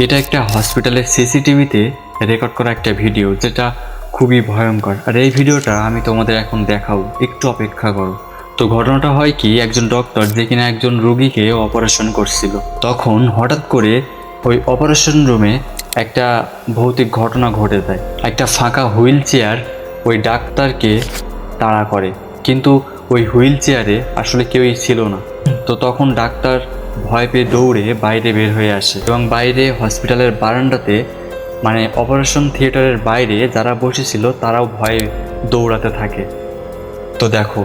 এটা একটা হসপিটালের সিসিটিভিতে রেকর্ড করা একটা ভিডিও, যেটা খুবই ভয়ঙ্কর। আর এই ভিডিওটা আমি তোমাদের এখন দেখাবো, একটু অপেক্ষা করো। তো ঘটনাটা হয় কি, একজন ডক্টর যে কিনা একজন রোগীকে অপারেশন করছিল, তখন হঠাৎ করে ওই অপারেশন রুমে একটা ভৌতিক ঘটনা ঘটে যায়। একটা ফাঁকা হুইল চেয়ার ওই ডাক্তারকে তাড়া করে, কিন্তু ওই হুইল চেয়ারে আসলে কেউই ছিল না। তো তখন ডাক্তার ভয় পেয়ে দৌড়ে বাইরে বের হয়ে আসে, এবং বাইরে হসপিটালের বারান্দাতে মানে অপারেশন থিয়েটারের বাইরে যারা বসেছিল তারাও ভয়ে দৌড়াতে থাকে। তো দেখো